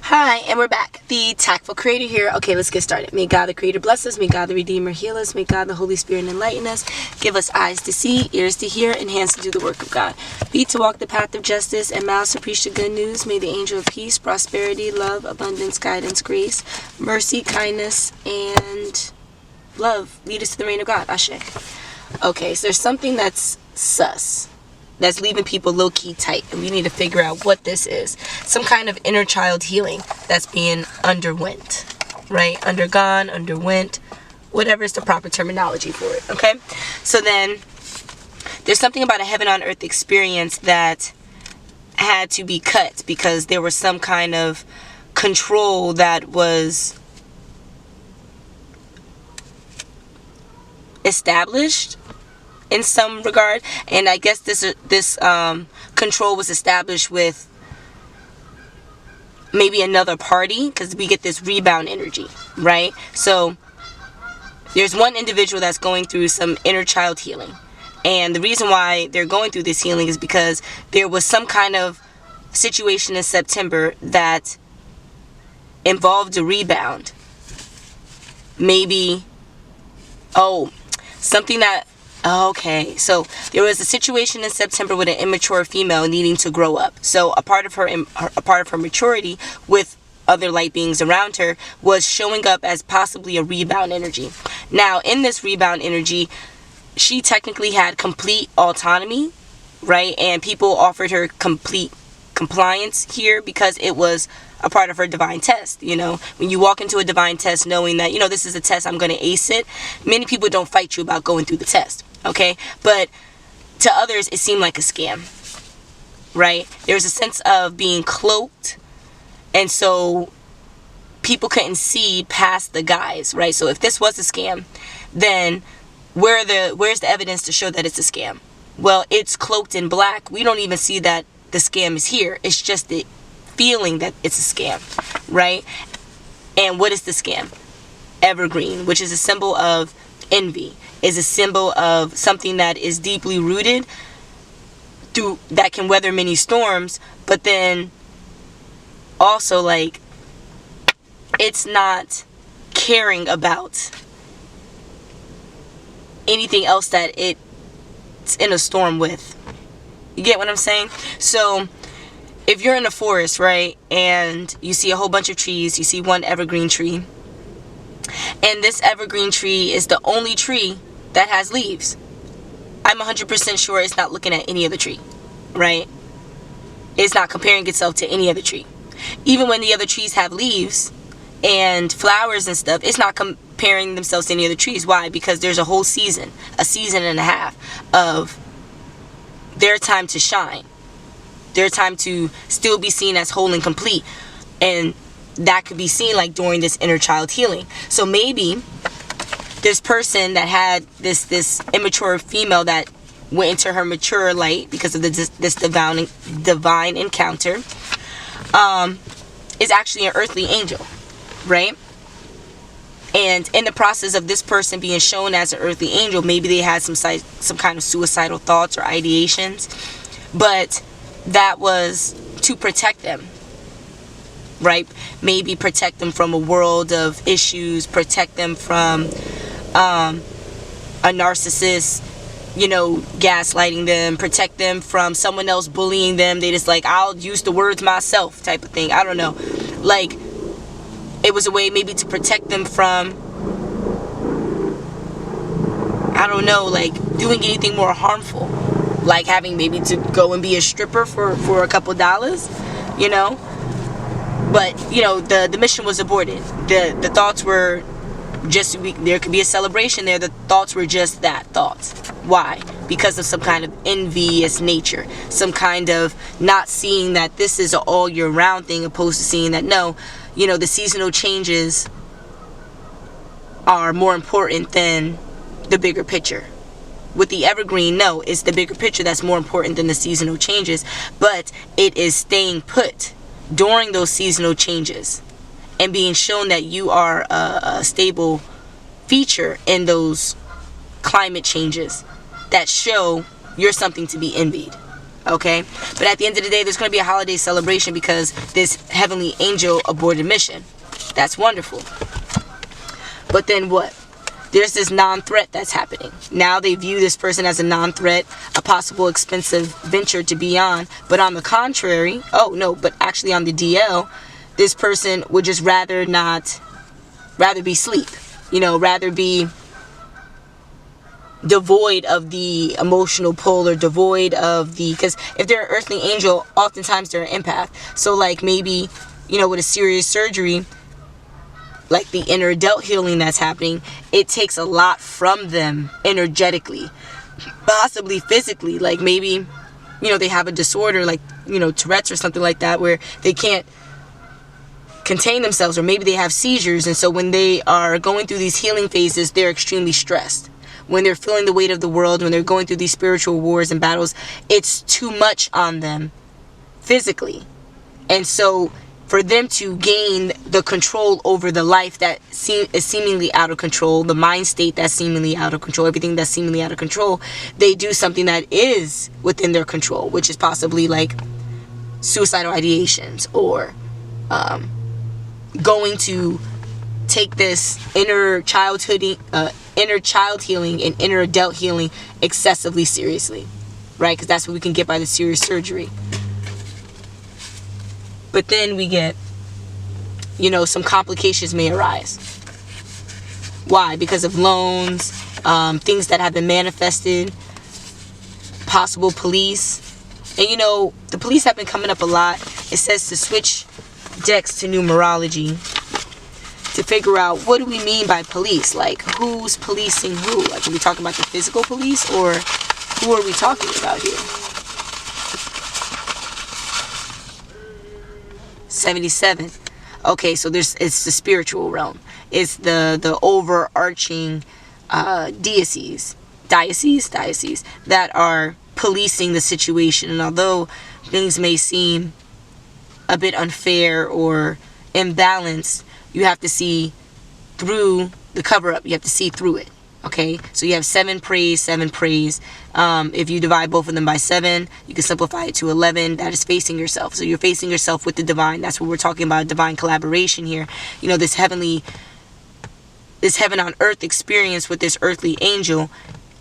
Hi, and we're back. The TAKful Creator here. Okay, let's get started. May God the Creator bless us. May God the Redeemer heal us. May God the Holy Spirit enlighten us. Give us eyes to see, ears to hear, and hands to do the work of God. Feet to walk the path of justice, and mouths to preach the good news. May the angel of peace, prosperity, love, abundance, guidance, grace, mercy, kindness, and love lead us to the reign of God. Ashe. Okay, so there's something that's sus. That's leaving people low-key tight, and we need to figure out what this is. Some kind of inner child healing that's being underwent, right? Undergone, underwent, whatever is the proper terminology for it, okay? So then, there's something about a heaven on earth experience that had to be cut because there was some kind of control that was established in some regard, and I guess this control was established with maybe another party, because we get this rebound energy, right? So there's one individual that's going through some inner child healing, and the reason why they're going through this healing is because there was some kind of situation in September that involved a rebound. Maybe something that okay, so there was a situation in September with an immature female needing to grow up. So a part of her maturity with other light beings around her was showing up as possibly a rebound energy. Now, in this rebound energy, she technically had complete autonomy, right? And people offered her complete compliance here because it was a part of her divine test. You know, when you walk into a divine test knowing that, you know, this is a test, I'm going to ace it, many people don't fight you about going through the test. Okay, but to others it seemed like a scam, right? There's a sense of being cloaked, and so people couldn't see past the guise, right? So if this was a scam, then where's the evidence to show that it's a scam? Well, it's cloaked in black. We don't even see that the scam is here. It's just the feeling that it's a scam, right? And what is the scam? Evergreen, which is a symbol of envy, is a symbol of something that is deeply rooted that can weather many storms, but then also, like, it's not caring about anything else that it's in a storm with. You get what I'm saying? So if you're in a forest, right, and you see a whole bunch of trees, you see one evergreen tree, and this evergreen tree is the only tree that has leaves, I'm 100% sure it's not looking at any other tree, right? It's not comparing itself to any other tree. Even when the other trees have leaves and flowers and stuff, it's not comparing themselves to any other trees. Why? Because there's a whole season, a season and a half of their time to shine, their time to still be seen as whole and complete. And that could be seen like during this inner child healing. So maybe this person that had this immature female that went into her mature light because of this divine encounter is actually an earthly angel, right? And in the process of this person being shown as an earthly angel, maybe they had some kind of suicidal thoughts or ideations, but that was to protect them, right? Maybe protect them from a world of issues, protect them from a narcissist, you know, gaslighting them, protect them from someone else bullying them. They just like, I'll use the words myself type of thing. I don't know. Like, it was a way maybe to protect them from, I don't know, like doing anything more harmful. Like having maybe to go and be a stripper for a couple dollars, you know. But, you know, the mission was aborted. The thoughts were just, there could be a celebration there. The thoughts were just that, thoughts. Why? Because of some kind of envious nature. Some kind of not seeing that this is an all year round thing, opposed to seeing that, no, you know, the seasonal changes are more important than the bigger picture. With the evergreen, no, it's the bigger picture that's more important than the seasonal changes. But it is staying put during those seasonal changes and being shown that you are a stable feature in those climate changes that show you're something to be envied. Okay, but at the end of the day, there's going to be a holiday celebration because this heavenly angel aborted mission. That's wonderful. But then what? There's this non-threat that's happening. Now they view this person as a non-threat, a possible expensive venture to be on. But on the contrary, but actually on the DL, this person would just rather be asleep. Rather be devoid of the emotional pull, or devoid of because if they're an earthly angel, oftentimes they're an empath. So like maybe, with a serious surgery, like the inner adult healing that's happening, it takes a lot from them energetically, possibly physically. Like maybe, they have a disorder like, Tourette's or something like that, where they can't contain themselves, or maybe they have seizures. And so when they are going through these healing phases, they're extremely stressed. When they're feeling the weight of the world, when they're going through these spiritual wars and battles, it's too much on them physically. And so for them to gain the control over the life that is seemingly out of control, the mind state that's seemingly out of control, everything that's seemingly out of control, they do something that is within their control, which is possibly like suicidal ideations, or going to take this inner child healing and inner adult healing excessively seriously, right? Because that's what we can get by the serious surgery. But then we get, some complications may arise. Why? Because of loans, things that have been manifested, possible police. And the police have been coming up a lot. It says to switch decks to numerology to figure out, what do we mean by police? Like, who's policing who? Like, are we talking about the physical police, or who are we talking about here? 77. Okay, so it's the spiritual realm. It's the overarching deities that are policing the situation. And although things may seem a bit unfair or imbalanced, you have to see through the cover-up. You have to see through it. Okay, so you have 7 praise. If you divide both of them by 7, you can simplify it to 11. That is facing yourself. So you're facing yourself with the divine. That's what we're talking about, divine collaboration here. This heaven on earth experience with this earthly angel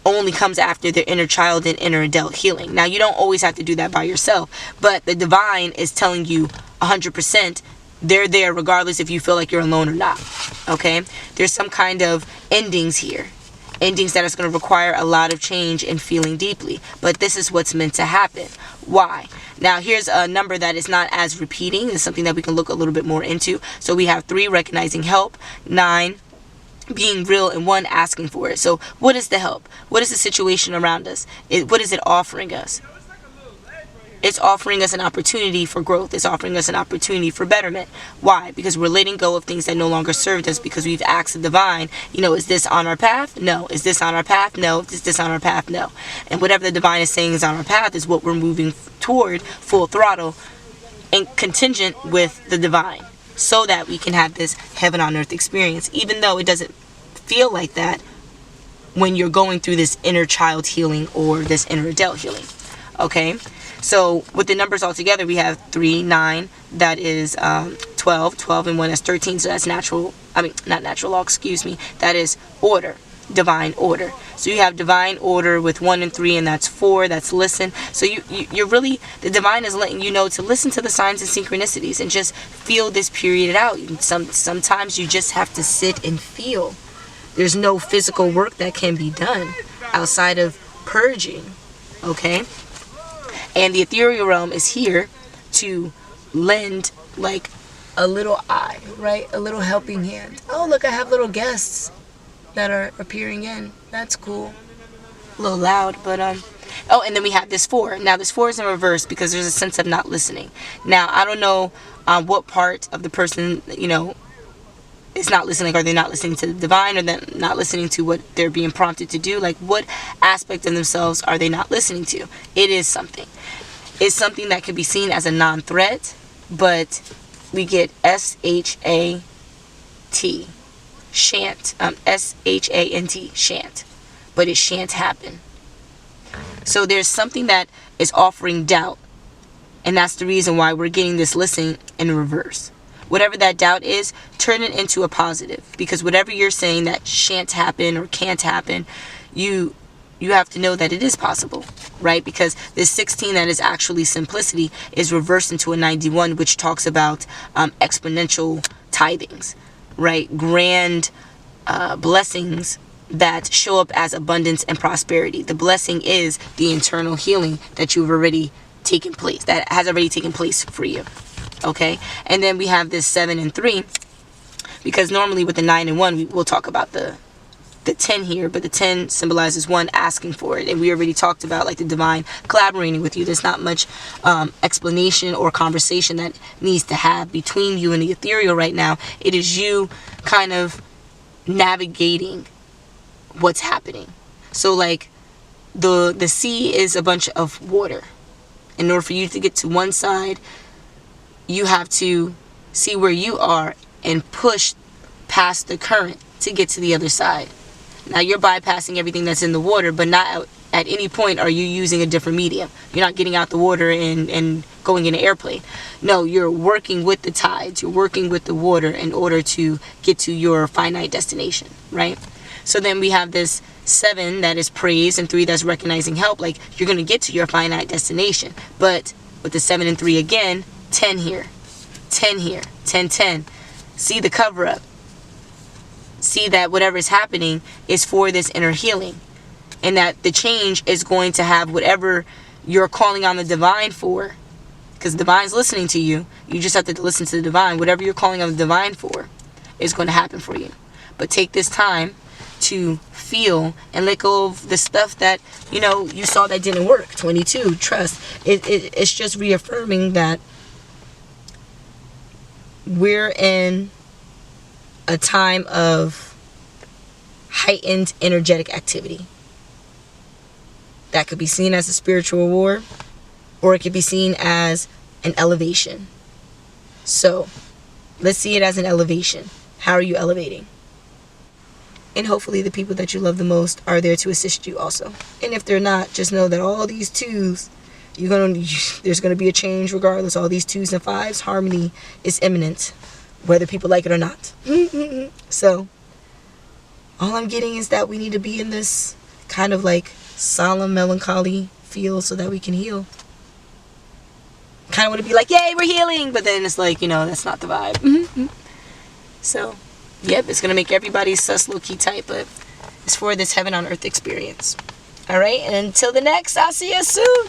only comes after their inner child and inner adult healing. Now, you don't always have to do that by yourself, but the divine is telling you 100% they're there regardless if you feel like you're alone or not. Okay, there's some kind of endings here. Endings that is going to require a lot of change and feeling deeply. But this is what's meant to happen. Why? Now, here's a number that is not as repeating. It's something that we can look a little bit more into. So we have 3, recognizing help. 9, being real, and 1, asking for it. So what is the help? What is the situation around us? What is it offering us? It's offering us an opportunity for growth. It's offering us an opportunity for betterment. Why? Because we're letting go of things that no longer served us, because we've asked the divine, is this on our path? No. Is this on our path? No. Is this on our path? No. And whatever the divine is saying is on our path is what we're moving toward, full throttle and contingent with the divine, so that we can have this heaven on earth experience, even though it doesn't feel like that when you're going through this inner child healing or this inner adult healing. Okay? So with the numbers all together, we have 3, 9, that is 12, 12 and 1, that's 13. So that's not natural law, that is order, divine order. So you have divine order with 1 and 3, and that's 4, that's listen. So you're really, the divine is letting you know to listen to the signs and synchronicities and just feel this period out. Sometimes you just have to sit and feel. There's no physical work that can be done outside of purging. Okay? And the ethereal realm is here to lend like a little eye, right? A little helping hand. Oh, look, I have little guests that are appearing in. That's cool. A little loud, but oh, and then we have this 4. Now this 4 is in reverse because there's a sense of not listening. Now, I don't know what part of the person, is not listening. Are they not listening to the divine, or then not listening to what they're being prompted to do? Like, what aspect of themselves are they not listening to? It is something. It's something that could be seen as a non-threat, but we get S-H-A-T, shan't, S-H-A-N-T, shan't, but it shan't happen. So there's something that is offering doubt. And that's the reason why we're getting this listing in reverse. Whatever that doubt is, turn it into a positive. Because whatever you're saying that shan't happen or can't happen, you have to know that it is possible, right? Because this 16 that is actually simplicity is reversed into a 91, which talks about exponential tithings, right? Grand blessings that show up as abundance and prosperity. The blessing is the internal healing that you've already taken place, that has already taken place for you. Okay, and then we have this 7 and 3, because normally with the 9 and 1 we'll talk about the 10 here, but the 10 symbolizes one asking for it, and we already talked about like the divine collaborating with you. There's not much explanation or conversation that needs to have between you and the ethereal right now. It is you kind of navigating what's happening. So like the sea is a bunch of water. In order for you to get to one side, you have to see where you are and push past the current to get to the other side. Now you're bypassing everything that's in the water, but not at any point are you using a different medium. You're not getting out the water and going in an airplane. No, you're working with the tides. You're working with the water in order to get to your finite destination, right? So then we have this 7 that is praise and 3 that's recognizing help. Like you're going to get to your finite destination. But with the 7 and 3 again, 10 here, 10 here, 10, 10. See the cover up. See that whatever is happening is for this inner healing. And that the change is going to have whatever you're calling on the divine for. Because the divine's listening to you. You just have to listen to the divine. Whatever you're calling on the divine for is going to happen for you. But take this time to feel and let go of the stuff that you saw that didn't work. 22, trust. It's just reaffirming that we're in a time of heightened energetic activity that could be seen as a spiritual war, or it could be seen as an elevation. So let's see it as an elevation. How are you elevating? And hopefully the people that you love the most are there to assist you also. And if they're not, just know that all these 2s, there's going to be a change regardless. All these 2s and 5s, harmony is imminent, whether people like it or not. So all I'm getting is that we need to be in this kind of like solemn melancholy feel so that we can heal. Kind of want to be like, yay, we're healing, but then it's like, that's not the vibe. So yep, it's going to make everybody sus low-key tight, but it's for this heaven on earth experience. All right, and until the next, I'll see you soon.